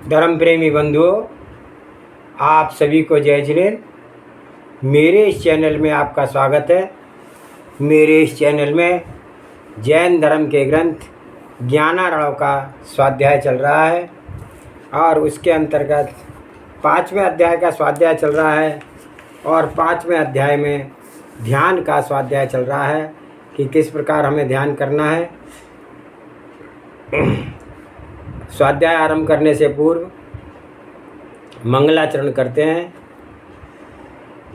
धर्म प्रेमी बंधुओं, आप सभी को जय जिनेन्द्र। मेरे इस चैनल में आपका स्वागत है। मेरे इस चैनल में जैन धर्म के ग्रंथ ज्ञानारणव का स्वाध्याय चल रहा है और उसके अंतर्गत 5वें अध्याय का स्वाध्याय चल रहा है और 5वें अध्याय में ध्यान का स्वाध्याय चल रहा है कि किस प्रकार हमें ध्यान करना है। स्वाध्याय आरंभ करने से पूर्व मंगलाचरण करते हैं।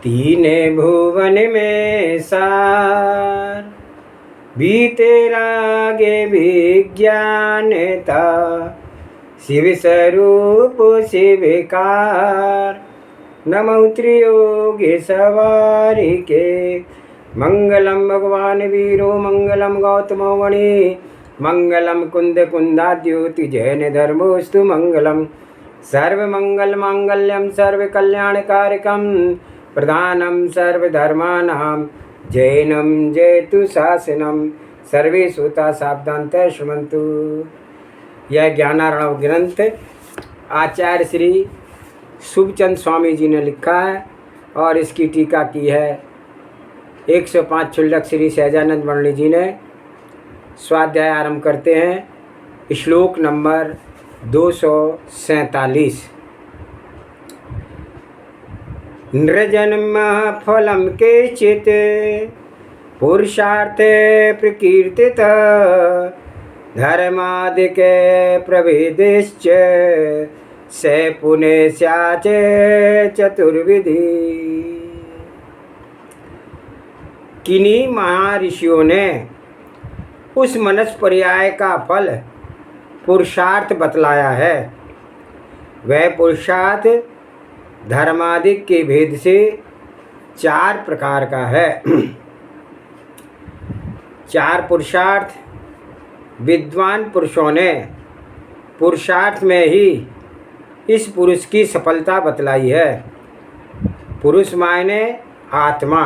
तीने भुवन में सार बीते रागे विज्ञानता शिव स्वरूप शिविकार नमः त्रियोगी सवारी के मंगलम भगवान वीरो मंगलम गौतमो मणि मंगलम कुंद कुंदाद्योति जैन धर्मोस्तु मंगलम सर्वमंगल मांगल्यम सर्वकल्याणकारकम प्रधानम सर्वधर्मानां जैनम जयतु शासनम सर्वे श्रोता सावधानतः श्रृण्वन्तु। यह ज्ञानारणव ग्रंथ आचार्य श्री शुभचंद स्वामी जी ने लिखा है और इसकी टीका की है 105 क्षुल्लक श्री सहजानंद वर्णी जी ने। स्वाध्याय आरंभ करते हैं। श्लोक नंबर 247। नृजन्म फलम केचित् पुरुषार्थे प्रकीर्तित धर्मादिके प्रभेदेश्च स पुने स्याचे चतुर्विधि। किन्हीं महर्षियों ने उस मनस पर्याय का फल पुरुषार्थ बतलाया है। वह पुरुषार्थ धर्मादिक के भेद से 4 प्रकार का है। 4 पुरुषार्थ विद्वान पुरुषों ने पुरुषार्थ में ही इस पुरुष की सफलता बतलाई है। पुरुष मायने आत्मा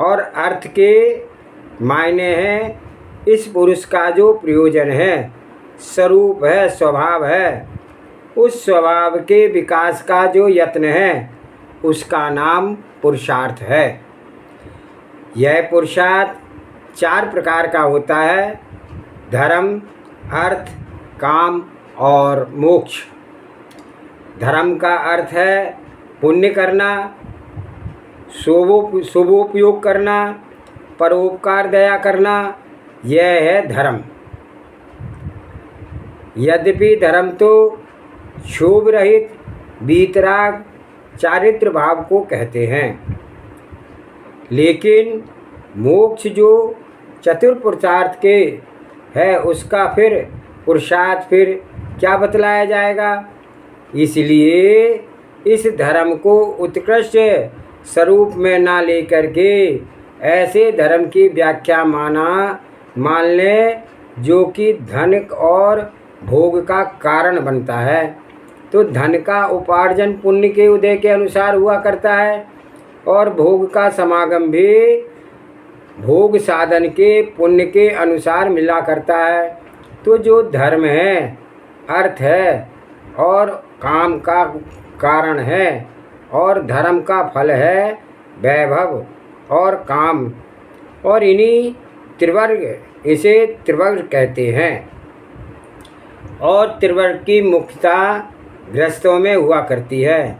और अर्थ के मायने हैं इस पुरुष का जो प्रयोजन है, स्वरूप है, स्वभाव है। उस स्वभाव के विकास का जो यत्न है उसका नाम पुरुषार्थ है। यह पुरुषार्थ 4 प्रकार का होता है: धर्म, अर्थ, काम और मोक्ष। धर्म का अर्थ है पुण्य करना, शुभोपयोग करना, परोपकार दया करना, यह है धर्म। यद्यपि धर्म तो क्षोभ रहित वीतराग चारित्र भाव को कहते हैं, लेकिन मोक्ष जो चतुर पुरुषार्थ के है उसका फिर पुरुषार्थ फिर क्या बतलाया जाएगा। इसलिए इस धर्म को उत्कृष्ट स्वरूप में ना लेकर के ऐसे धर्म की व्याख्या मान लें जो कि धन और भोग का कारण बनता है। तो धन का उपार्जन पुण्य के उदय के अनुसार हुआ करता है और भोग का समागम भी भोग साधन के पुण्य के अनुसार मिला करता है। तो जो धर्म है, अर्थ है और काम का कारण है और धर्म का फल है वैभव और काम, और इन्हीं त्रिवर्ग इसे त्रिवर्ग कहते हैं। और त्रिवर्ग की मुख्यता गृहस्थों में हुआ करती है।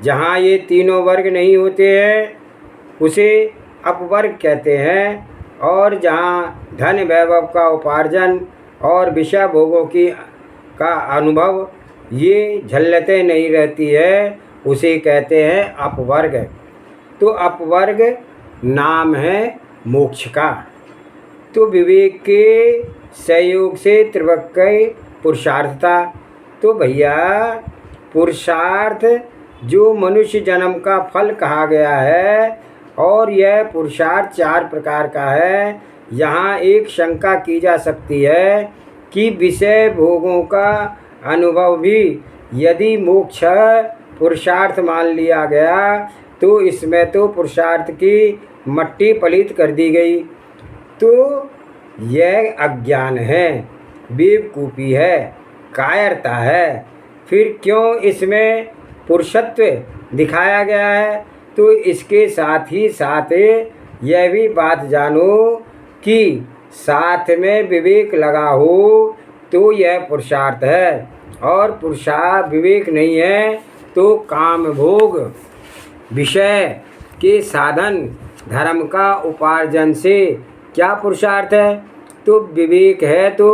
जहाँ ये तीनों वर्ग नहीं होते हैं उसे अपवर्ग कहते हैं, और जहाँ धन वैभव का उपार्जन और विषय भोगों का अनुभव ये झल्लतें नहीं रहती है उसे कहते हैं अपवर्ग। तो अपवर्ग नाम है मोक्ष का। तो विवेक के सहयोग से त्रिवर्ग के पुरुषार्थता। तो भैया पुरुषार्थ जो मनुष्य जन्म का फल कहा गया है और यह पुरुषार्थ 4 प्रकार का है। यहाँ एक शंका की जा सकती है कि विषय भोगों का अनुभव भी यदि मोक्ष पुरुषार्थ मान लिया गया तो इसमें तो पुरुषार्थ की मट्टी पलीत कर दी गई। तो यह अज्ञान है, बेवकूफ़ी है, कायरता है। फिर क्यों इसमें पुरुषत्व दिखाया गया है? तो इसके साथ ही साथ यह भी बात जानो कि साथ में विवेक लगा हो तो यह पुरुषार्थ है, और पुरुषार्थ विवेक नहीं है तो काम भोग विषय के साधन धर्म का उपार्जन से क्या पुरुषार्थ है? तो विवेक है तो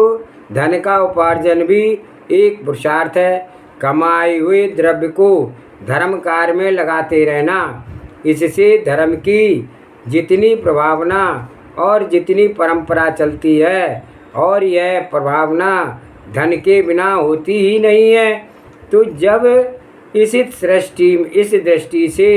धन का उपार्जन भी एक पुरुषार्थ है। कमाए हुए द्रव्य को धर्म कार्य में लगाते रहना, इससे धर्म की जितनी प्रभावना और जितनी परंपरा चलती है, और यह प्रभावना धन के बिना होती ही नहीं है। तो जब इस दृष्टि से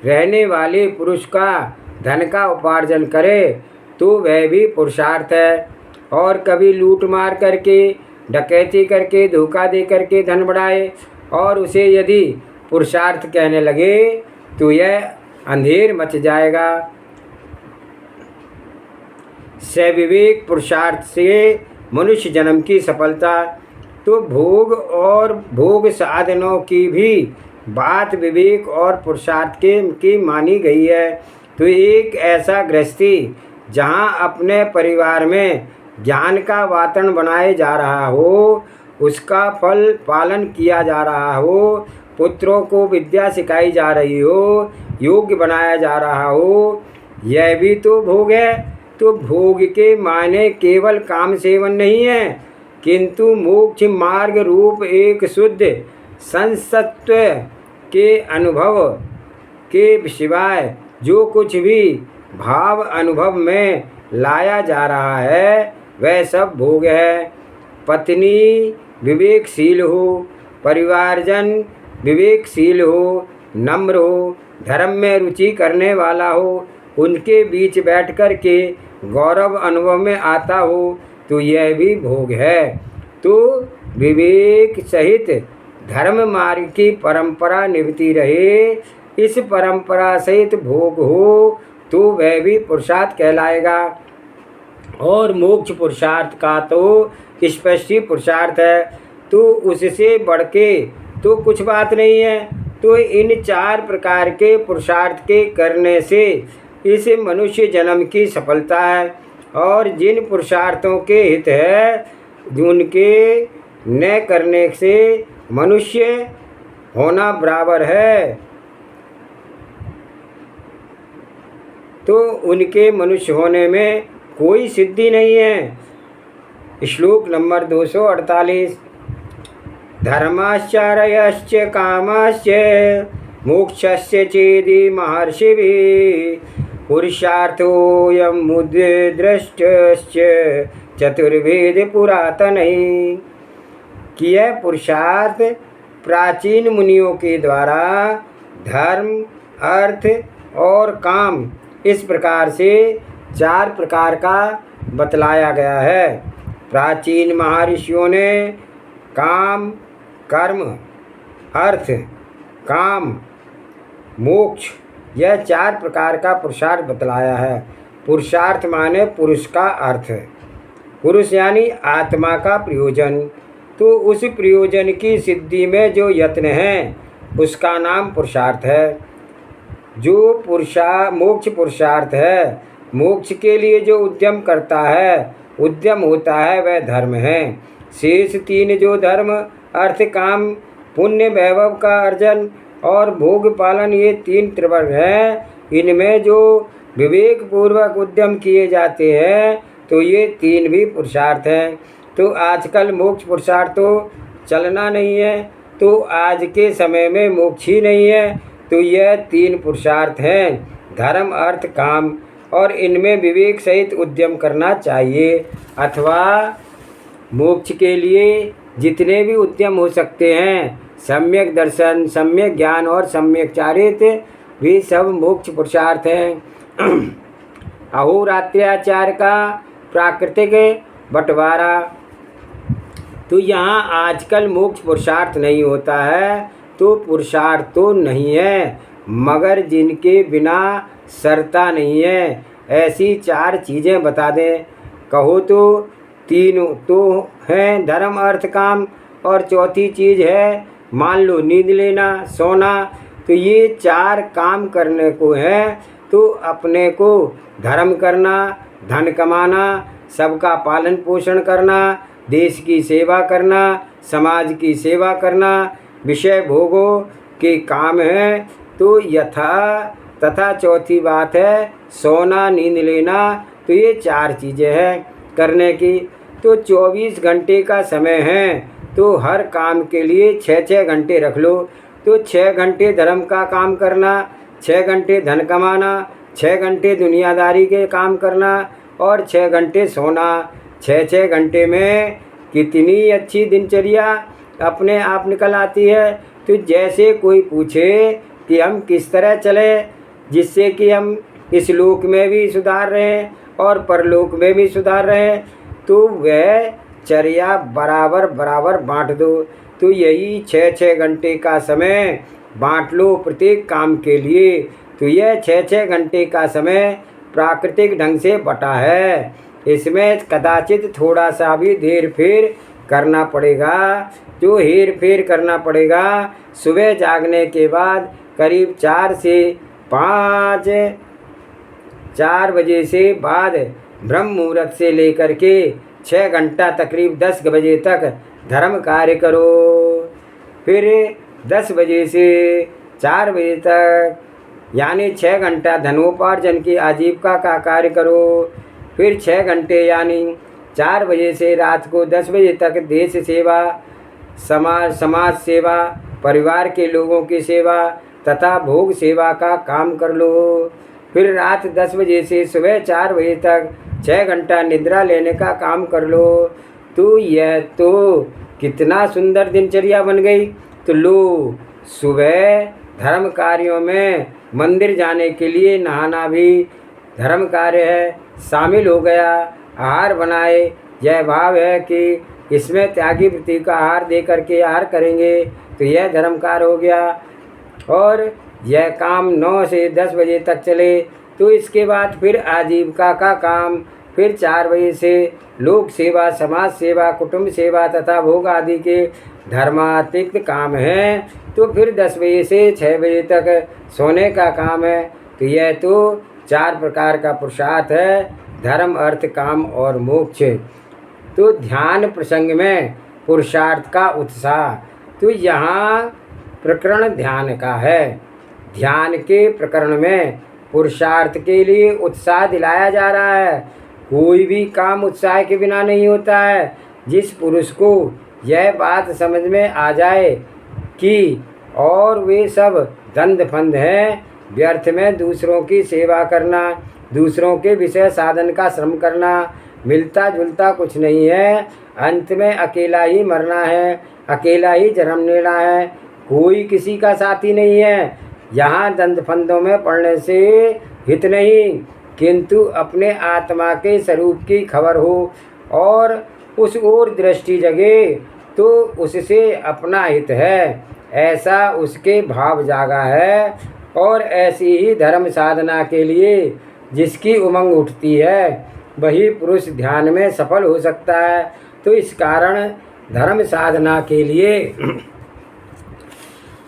रहने वाले पुरुष का धन का उपार्जन करे तो वह भी पुरुषार्थ है। और कभी लूट मार करके, डकैती करके, धोखा दे करके धन बढ़ाए और उसे यदि पुरुषार्थ कहने लगे तो यह अंधेर मच जाएगा। सविवेक पुरुषार्थ से मनुष्य जन्म की सफलता। तो भोग और भोग साधनों की भी बात विवेक और पुरुषार्थ की मानी गई है। तो एक ऐसा गृहस्थी जहाँ अपने परिवार में ज्ञान का वातावरण बनाए जा रहा हो, उसका फल पालन किया जा रहा हो, पुत्रों को विद्या सिखाई जा रही हो, योग्य बनाया जा रहा हो, यह भी तो भोग है। तो भोग के माने केवल काम सेवन नहीं है, किंतु मोक्ष मार्ग रूप एक शुद्ध संसत्व के अनुभव के सिवाय जो कुछ भी भाव अनुभव में लाया जा रहा है वह सब भोग है। पत्नी विवेकशील हो, परिवारजन विवेकशील हो, नम्र हो, धर्म में रुचि करने वाला हो, उनके बीच बैठ कर के गौरव अनुभव में आता हो, तो यह भी भोग है। तो विवेक सहित धर्म मार्ग की परंपरा निभती रहे, इस परंपरा सहित भोग हो तो वह भी पुरुषार्थ कहलाएगा। और मोक्ष पुरुषार्थ का तो स्पष्ट ही पुरुषार्थ है, तो उससे बढ़ के तो कुछ बात नहीं है। तो इन 4 प्रकार के पुरुषार्थ के करने से इस मनुष्य जन्म की सफलता है। और जिन पुरुषार्थों के हित है उनके न करने से मनुष्य होना बराबर है, तो उनके मनुष्य होने में कोई सिद्धि नहीं है। श्लोक नंबर 248। धर्माश्चर्यश्च कामश्च मोक्षस्य चेदि महर्षिभिः पुरुषार्थोऽयं मुद्दृष्टश्च चतुर्वेद पुरातनैः। कि यह पुरुषार्थ प्राचीन मुनियों के द्वारा धर्म, अर्थ और काम इस प्रकार से 4 प्रकार का बतलाया गया है। प्राचीन महर्षियों ने काम, कर्म, अर्थ, काम, मोक्ष यह 4 प्रकार का पुरुषार्थ बतलाया है। पुरुषार्थ माने पुरुष का अर्थ, पुरुष यानी आत्मा का प्रयोजन। तो उस प्रयोजन की सिद्धि में जो यत्न है उसका नाम पुरुषार्थ है। जो मोक्ष पुरुषार्थ है, मोक्ष के लिए जो उद्यम करता है, उद्यम होता है, वह धर्म है। शेष 3 जो धर्म, अर्थ, काम, पुण्य वैभव का अर्जन और भोग पालन, ये 3 त्रिवर्ग हैं। इनमें जो विवेक पूर्वक उद्यम किए जाते हैं तो ये 3 भी पुरुषार्थ हैं। तो आजकल मोक्ष पुरुषार्थ तो चलना नहीं है, तो आज के समय में मोक्ष ही नहीं है। तो यह 3 पुरुषार्थ हैं, धर्म, अर्थ, काम, और इनमें विवेक सहित उद्यम करना चाहिए। अथवा मोक्ष के लिए जितने भी उद्यम हो सकते हैं, सम्यक दर्शन, सम्यक ज्ञान और सम्यक चारित्र, वे सब मोक्ष पुरुषार्थ हैं। अहोरात्र्याचार का प्राकृतिक बंटवारा। तो यहाँ आजकल मोक्ष पुरुषार्थ नहीं होता है, तो पुरुषार्थ तो नहीं है, मगर जिनके बिना सरता नहीं है ऐसी 4 चीज़ें बता दें। कहो तो 3 तो हैं, धर्म, अर्थ, काम, और चौथी चीज़ है मान लो नींद लेना, सोना। तो ये 4 काम करने को है। तो अपने को धर्म करना, धन कमाना, सबका पालन पोषण करना, देश की सेवा करना, समाज की सेवा करना, विषय भोगों के काम है। तो यथा तथा चौथी बात है सोना, नींद लेना। तो ये 4 चीज़ें हैं करने की। तो 24 घंटे का समय है, तो हर काम के लिए 6-6 घंटे रख लो। तो 6 घंटे धर्म का काम करना, 6 घंटे धन कमाना, 6 घंटे दुनियादारी के काम करना और 6 घंटे सोना। 6-6 घंटे में कितनी अच्छी दिनचर्या अपने आप निकल आती है। तो जैसे कोई पूछे कि हम किस तरह चलें जिससे कि हम इस लोक में भी सुधार रहें और परलोक में भी सुधार रहें, तो वह चर्या बराबर बराबर बांट दो। तो यही 6-6 घंटे का समय बांट लो प्रत्येक काम के लिए। तो यह 6-6 घंटे का समय प्राकृतिक ढंग से बटा है। इसमें कदाचित थोड़ा सा भी हेर फेर करना पड़ेगा। जो हेर फेर करना पड़ेगा, सुबह जागने के बाद करीब 4 से 5 4 बजे से बाद ब्रह्म मुहूर्त से लेकर के 6 घंटा तकरीब 10 बजे तक धर्म कार्य करो। फिर 10 बजे से 4 बजे तक यानी 6 घंटा धनोपार्जन की आजीविका का कार्य करो। फिर 6 घंटे यानी 4 बजे से रात को 10 बजे तक देश सेवा, समाज सेवा, परिवार के लोगों की सेवा तथा भोग सेवा का काम कर लो। फिर रात 10 बजे से सुबह 4 बजे तक 6 घंटा निद्रा लेने का काम कर लो। तो यह तो कितना सुंदर दिनचर्या बन गई। तो लो, सुबह धर्म कार्यों में मंदिर जाने के लिए नहाना भी धर्म कार्य है, शामिल हो गया। आहार बनाए, यह भाव है कि इसमें त्यागी वृत्ति का आहार दे करके आहार करेंगे, तो यह धर्म कार्य हो गया। और यह काम 9 से 10 बजे तक चले। तो इसके बाद फिर आजीविका का काम, फिर 4 बजे से लोक सेवा, समाज सेवा, कुटुंब सेवा तथा भोग आदि के धर्मातिरिक्त काम हैं। तो फिर 10 बजे से 6 बजे तक सोने का काम है। तो यह तो 4 प्रकार का पुरुषार्थ है, धर्म, अर्थ, काम और मोक्ष। तो ध्यान प्रसंग में पुरुषार्थ का उत्साह, तो यहाँ प्रकरण ध्यान का है। ध्यान के प्रकरण में पुरुषार्थ के लिए उत्साह दिलाया जा रहा है। कोई भी काम उत्साह के बिना नहीं होता है। जिस पुरुष को यह बात समझ में आ जाए कि और वे सब दंड फंद हैं, व्यर्थ में दूसरों की सेवा करना, दूसरों के विषय साधन का श्रम करना, मिलता जुलता कुछ नहीं है, अंत में अकेला ही मरना है, अकेला ही जन्म लेना है, कोई किसी का साथी नहीं है। यहाँ दंड फंदों में पड़ने से हित नहीं, किंतु अपने आत्मा के स्वरूप की खबर हो और उस ओर दृष्टि जगे तो उससे अपना हित है, ऐसा उसके भाव जागा है। और ऐसी ही धर्म साधना के लिए जिसकी उमंग उठती है, वही पुरुष ध्यान में सफल हो सकता है। तो इस कारण धर्म साधना के लिए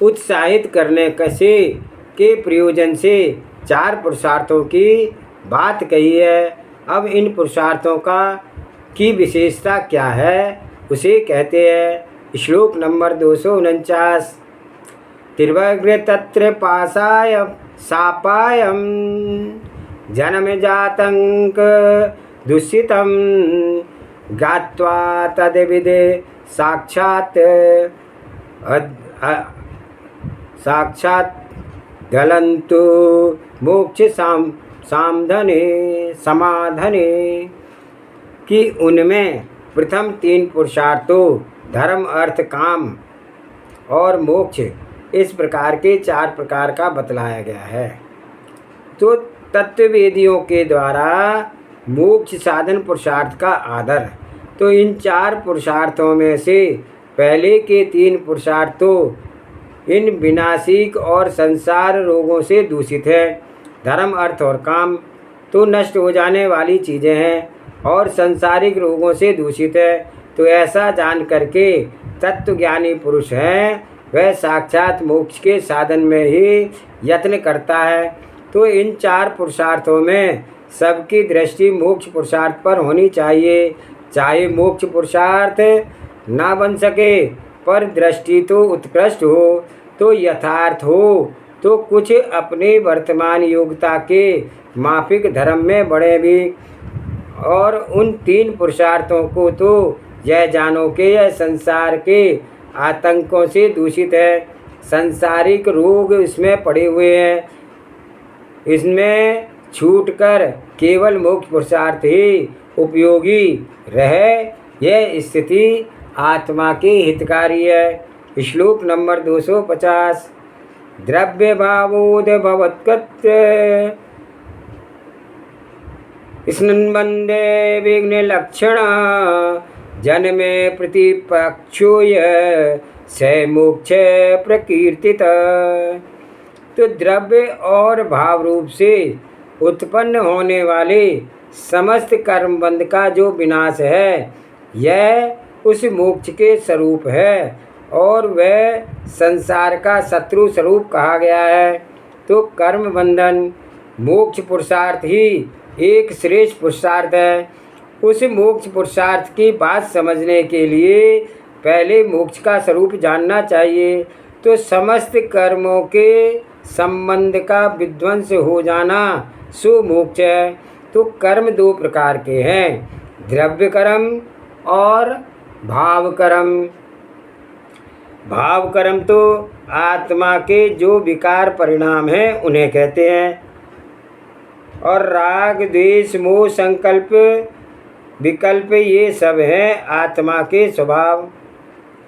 उत्साहित करने के प्रयोजन से 4 पुरुषार्थों की बात कही है। अब इन पुरुषार्थों की विशेषता क्या है, उसे कहते हैं श्लोक नंबर 249। त्रिवर्ग तत्र पासाय सापायम जन्म जातंक दुष्सितम गात्वा तद्विदे साक्षात् गलन्तु मोक्ष सामधने समाधने, कि उनमें प्रथम 3 पुरुषार्थों धर्म, अर्थ, काम और मोक्ष, इस प्रकार के 4 प्रकार का बतलाया गया है। तो तत्ववेदियों के द्वारा मोक्ष साधन पुरुषार्थ का आदर। तो इन 4 पुरुषार्थों में से पहले के 3 पुरुषार्थ तो इन विनाशिक और संसार रोगों से दूषित है। धर्म, अर्थ और काम तो नष्ट हो जाने वाली चीज़ें हैं और संसारिक रोगों से दूषित है। तो ऐसा जान करके तत्वज्ञानी पुरुष हैं वह साक्षात मोक्ष के साधन में ही यत्न करता है। तो इन 4 पुरुषार्थों में सबकी दृष्टि मोक्ष पुरुषार्थ पर होनी चाहिए। चाहे मोक्ष पुरुषार्थ ना बन सके पर दृष्टि तो उत्कृष्ट हो, तो यथार्थ हो, तो कुछ अपने वर्तमान योग्यता के माफिक धर्म में बढ़े भी। और उन 3 पुरुषार्थों को तो यह जानो कि यह संसार के आतंकों से दूषित है, सांसारिक रोग इसमें पड़े हुए हैं। इसमें छूटकर केवल मोक्ष पुरुषार्थ ही उपयोगी रहे, यह स्थिति आत्मा के हितकारी है। श्लोक नंबर 250। द्रव्य भावोद भवत्कृत्य स्नन्वन्दे विघ्न लक्षण जन्मे प्रतिपक्षो स मोक्ष प्रकीर्तित। तो द्रव्य और भाव रूप से उत्पन्न होने वाले समस्त कर्मबंध का जो विनाश है यह उस मोक्ष के स्वरूप है और वह संसार का शत्रु स्वरूप कहा गया है। तो कर्म बंधन मोक्ष पुरुषार्थ ही एक श्रेष्ठ पुरुषार्थ है। उस मोक्ष पुरुषार्थ की बात समझने के लिए पहले मोक्ष का स्वरूप जानना चाहिए। तो समस्त कर्मों के संबंध का विध्वंस हो जाना सो मोक्ष है। तो कर्म 2 प्रकार के हैं, द्रव्य कर्म और भाव कर्म। भाव कर्म तो आत्मा के जो विकार परिणाम हैं उन्हें कहते हैं। और राग द्वेष मोह संकल्प विकल्प ये सब हैं आत्मा के स्वभाव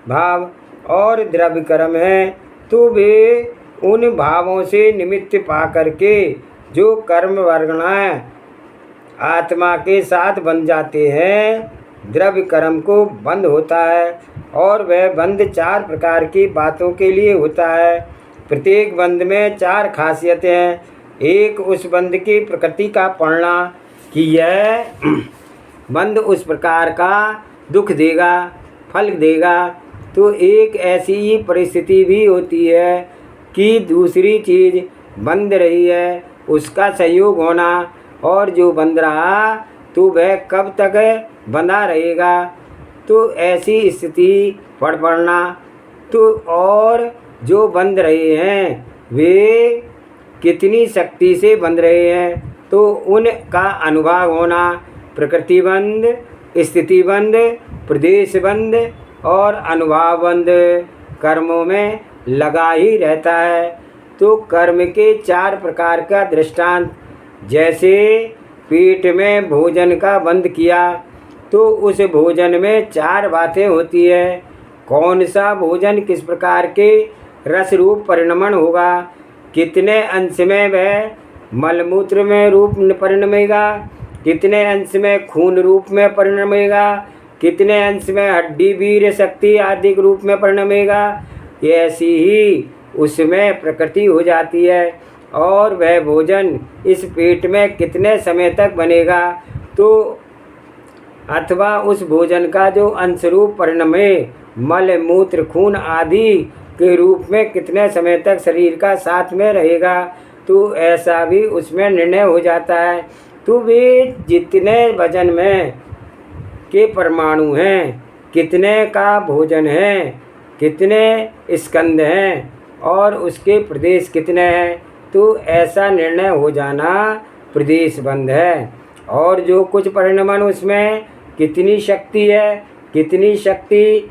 भाव। और द्रव्य कर्म हैं तो वे उन भावों से निमित्त पा करके जो कर्म वर्गणाएं आत्मा के साथ बन जाते हैं, द्रव्य कर्म को बंध होता है। और वह बंध 4 प्रकार की बातों के लिए होता है। प्रत्येक बंध में 4 खासियतें हैं। एक, उस बंध की प्रकृति का पढ़ना कि यह बंध उस प्रकार का दुख देगा, फल देगा। तो एक ऐसी ही परिस्थिति भी होती है कि दूसरी चीज़ बंध रही है उसका संयोग होना, और जो बंध रहा तो वह कब तक बंधा रहेगा। तो ऐसी स्थिति पढ़ना। तो और जो बंध रहे हैं वे कितनी शक्ति से बंध रहे हैं तो उनका अनुभव होना। प्रकृति बंध, स्थिति बंध, प्रदेश बंध और अनुभव बंध कर्मों में लगा ही रहता है। तो कर्म के 4 प्रकार का दृष्टांत, जैसे पेट में भोजन का बंद किया तो उस भोजन में 4 बातें होती है। कौन सा भोजन किस प्रकार के रस रूप परिणमन होगा, कितने अंश में वह मलमूत्र में रूप परिणमेगा, कितने अंश में खून रूप में परिणमेगा, कितने अंश में हड्डी वीर शक्ति आदि रूप में परिणमेगा। ऐसी ही उसमें प्रकृति हो जाती है। और वह भोजन इस पेट में कितने समय तक बनेगा, तो अथवा उस भोजन का जो अंश रूप परिणमे मल मूत्र खून आदि के रूप में कितने समय तक शरीर का साथ में रहेगा, तो ऐसा भी उसमें निर्णय हो जाता है। तो वे जितने वजन में के परमाणु हैं, कितने का भोजन है, कितने स्कंद हैं और उसके प्रदेश कितने हैं, तो ऐसा निर्णय हो जाना प्रदेश बंध है। और जो कुछ परिणमन उसमें कितनी शक्ति है, कितनी शक्ति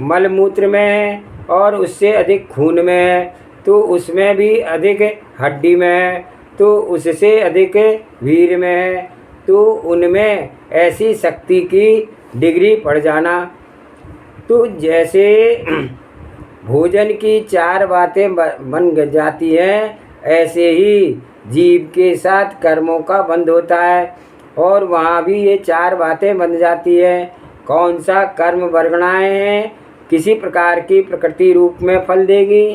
मलमूत्र में है और उससे अधिक खून में है, तो उसमें भी अधिक हड्डी में है, तो उससे अधिक वीर में है, तो उनमें ऐसी शक्ति की डिग्री पड़ जाना। तो जैसे भोजन की 4 बातें बन जाती हैं, ऐसे ही जीव के साथ कर्मों का बंध होता है और वहाँ भी ये 4 बातें बन जाती हैं। कौन सा कर्म वर्गणाएँ हैं, किसी प्रकार की प्रकृति रूप में फल देगी,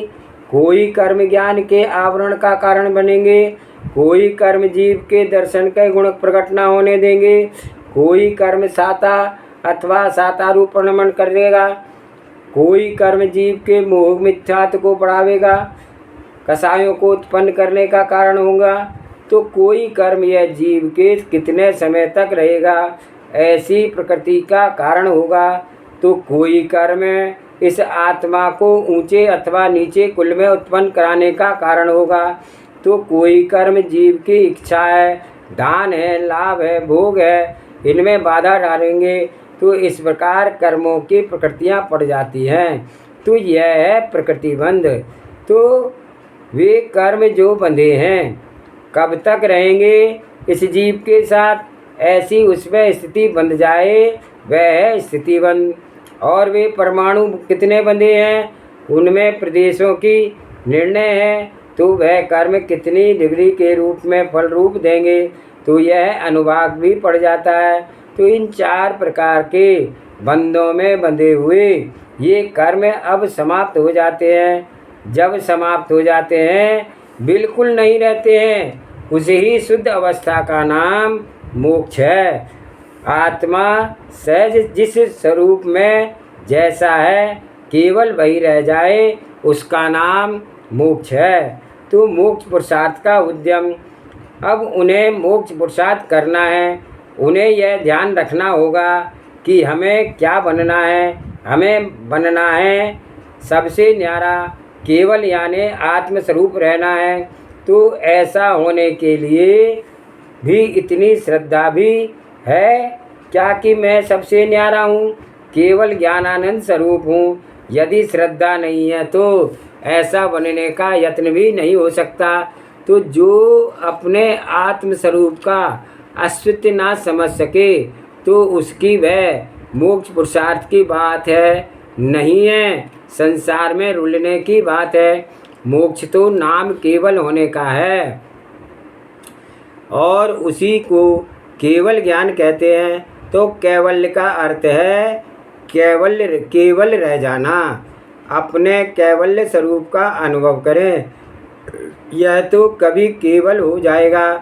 कोई कर्म ज्ञान के आवरण का कारण बनेंगे, कोई कर्म जीव के दर्शन के गुण प्रकट न होने देंगे, कोई कर्म साता अथवा सातारूपण करेगा। कोई कर्म जीव के मोह मिथ्यात्व को बढ़ावेगा, कसायों को उत्पन्न करने का कारण होगा, तो कोई कर्म यह जीव के कितने समय तक रहेगा ऐसी प्रकृति का कारण होगा। तो कोई कर्म इस आत्मा को ऊंचे अथवा नीचे कुल में उत्पन्न कराने का कारण होगा। तो कोई कर्म जीव की इच्छा है, दान है, लाभ है, भोग है, इनमें बाधा डालेंगे तो इस प्रकार कर्मों की प्रकृतियां पड़ जाती हैं। तो यह है प्रकृतिबंध। तो वे कर्म जो बंधे हैं कब तक रहेंगे इस जीव के साथ, ऐसी उसमें स्थिति बंध जाए वह है स्थितिबंध। और वे परमाणु कितने बंधे हैं उनमें प्रदेशों की निर्णय है, तो वह कर्म कितनी डिग्री के रूप में फल रूप देंगे, तो यह अनुभाग भी पड़ जाता है। तो इन 4 प्रकार के बंधों में बंधे हुए ये कर्म अब समाप्त हो जाते हैं। जब समाप्त हो जाते हैं बिल्कुल नहीं रहते हैं, उसे ही शुद्ध अवस्था का नाम मोक्ष है। आत्मा सहज जिस स्वरूप में जैसा है केवल वही रह जाए उसका नाम मोक्ष है। तो मोक्ष पुरुषार्थ का उद्यम, अब उन्हें मोक्ष पुरुषार्थ करना है। उन्हें यह ध्यान रखना होगा कि हमें क्या बनना है। हमें बनना है सबसे न्यारा केवल यानी आत्मस्वरूप रहना है। तो ऐसा होने के लिए भी इतनी श्रद्धा भी है क्या कि मैं सबसे न्यारा हूँ, केवल ज्ञानानंद स्वरूप हूँ। यदि श्रद्धा नहीं है तो ऐसा बनने का यत्न भी नहीं हो सकता। तो जो अपने आत्मस्वरूप का अस्तित्व ना समझ सके तो उसकी वह मोक्ष पुरुषार्थ की बात है नहीं है, संसार में रुलने की बात है। मोक्ष तो नाम केवल होने का है और उसी को केवल ज्ञान कहते हैं। तो कैवल्य का अर्थ है केवल रह जाना, अपने कैवल्य स्वरूप का अनुभव करें। यह तो कभी केवल हो जाएगा,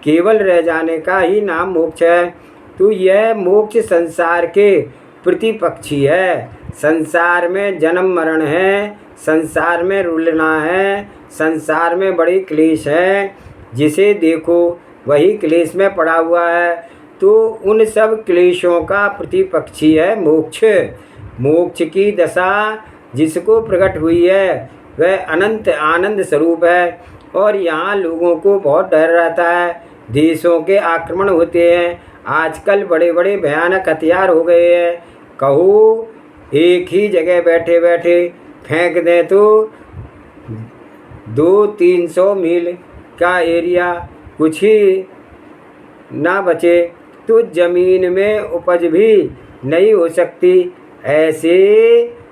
केवल रह जाने का ही नाम मोक्ष है। तो यह मोक्ष संसार के प्रतिपक्षी है। संसार में जन्म मरण है, संसार में रुलना है, संसार में बड़ी क्लेश है, जिसे देखो वही क्लेश में पड़ा हुआ है। तो उन सब क्लेशों का प्रतिपक्षी है मोक्ष। मोक्ष की दशा जिसको प्रकट हुई है वह अनंत आनंद स्वरूप है। और यहाँ लोगों को बहुत डर रहता है, देशों के आक्रमण होते हैं, आजकल बड़े बड़े भयानक हथियार हो गए हैं। कहो एक ही जगह बैठे बैठे फेंक दें तो 200-300 मील का एरिया कुछ ही ना बचे, तो ज़मीन में उपज भी नहीं हो सकती।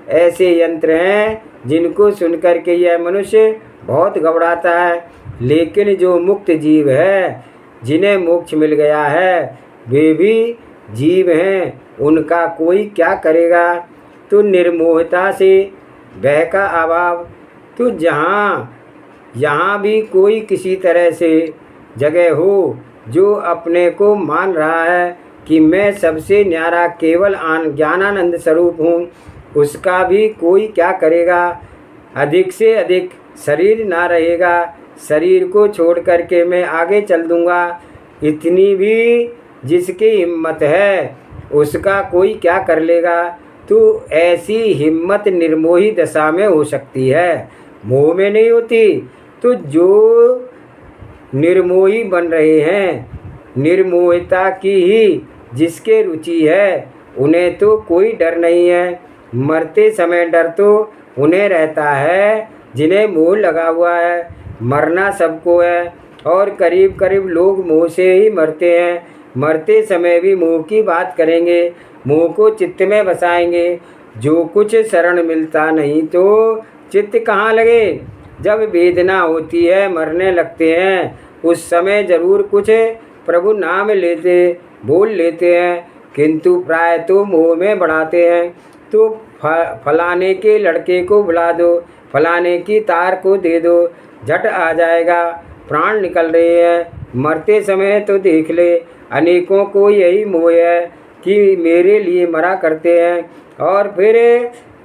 ऐसे यंत्र हैं जिनको सुनकर के यह मनुष्य बहुत घबराता है। लेकिन जो मुक्त जीव है, जिन्हें मोक्ष मिल गया है, वे भी जीव हैं, उनका कोई क्या करेगा। तो निर्मोहता से भय का अभाव, तो यहाँ भी कोई किसी तरह से जगह हो जो अपने को मान रहा है कि मैं सबसे न्यारा केवल ज्ञानानंद स्वरूप हूँ, उसका भी कोई क्या करेगा। अधिक से अधिक शरीर ना रहेगा, शरीर को छोड़ करके मैं आगे चल दूँगा, इतनी भी जिसकी हिम्मत है उसका कोई क्या कर लेगा। तो ऐसी हिम्मत निर्मोही दशा में हो सकती है, मोह में नहीं होती। तो जो निर्मोही बन रहे हैं, निर्मोहिता की ही जिसके रुचि है, उन्हें तो कोई डर नहीं है। मरते समय डर तो उन्हें रहता है जिन्हें मोह लगा हुआ है। मरना सबको है और करीब करीब लोग मोह से ही मरते हैं। मरते समय भी मोह की बात करेंगे, मोह को चित्त में बसाएंगे। जो कुछ शरण मिलता नहीं तो चित्त कहाँ लगे। जब वेदना होती है, मरने लगते हैं, उस समय ज़रूर कुछ प्रभु नाम बोल लेते हैं, किंतु प्राय तो मोह में बढ़ाते हैं। तो फलाने के लड़के को बुला दो, फलाने की तार को दे दो, झट आ जाएगा। प्राण निकल रहे हैं, मरते समय तो देख ले। अनेकों को यही मोह है कि मेरे लिए मरा करते हैं। और फिर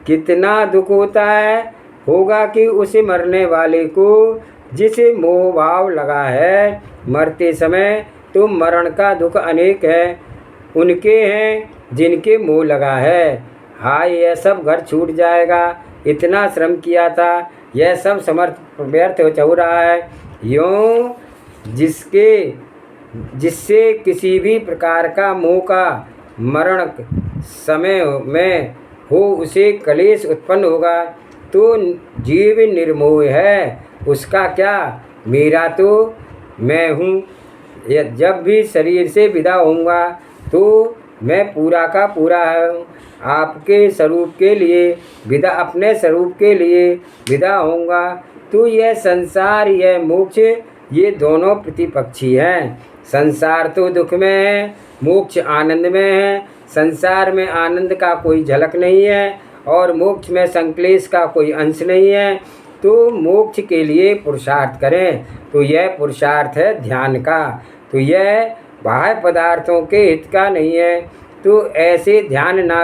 कितना दुख होता है होगा कि उसे मरने वाले को जिसे मोह भाव लगा है मरते समय, तो मरण का दुख अनेक है उनके हैं जिनके मोह लगा है। हाय यह सब घर छूट जाएगा, इतना श्रम किया था यह सब समर्थ व्यर्थ हो रहा है। यूँ जिससे किसी भी प्रकार का मोह का मरण समय में हो उसे कलेश उत्पन्न होगा, तो जीव निर्मोह है उसका क्या, मेरा तो मैं हूँ। जब भी शरीर से विदा होऊंगा तो मैं पूरा का पूरा हूँ, आपके स्वरूप के लिए विदा, अपने स्वरूप के लिए विदा होऊंगा। तो यह संसार यह मोक्ष ये दोनों प्रतिपक्षी हैं। संसार तो दुख में है, मोक्ष आनंद में है। संसार में आनंद का कोई झलक नहीं है और मोक्ष में संक्लेश का कोई अंश नहीं है। तो मोक्ष के लिए पुरुषार्थ करें, तो यह पुरुषार्थ है ध्यान का, तो यह बाह्य पदार्थों के हित का नहीं है। तो ऐसे ध्यान ना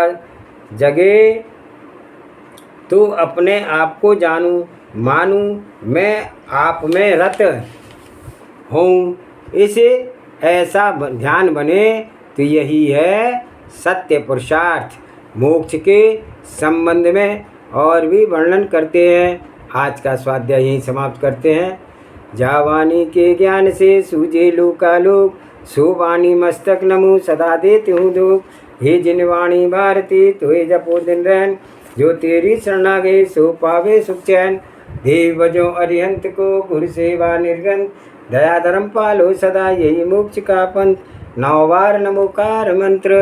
जगे तो अपने आप को जानूं मानूं, मैं आप में रत हूँ, इसे ऐसा ध्यान बने, तो यही है सत्य पुरुषार्थ। मोक्ष के संबंध में और भी वर्णन करते हैं। आज का स्वाध्याय यहीं समाप्त करते हैं। जा वाणी के ज्ञान से सूझे लोकालोक, सो वाणी मस्तक नमो सदा देते हूँ दुख। हे जिन वाणी भारती तुहे जपो दिन रहन, जो तेरी शरणा गए सो पावे सुख चैन। देव बजो अरिहंत को गुरु सेवा निर्गन, दया धर्म पालो सदा यही मोक्ष का पंथ। 9 बार नमोकार मंत्र।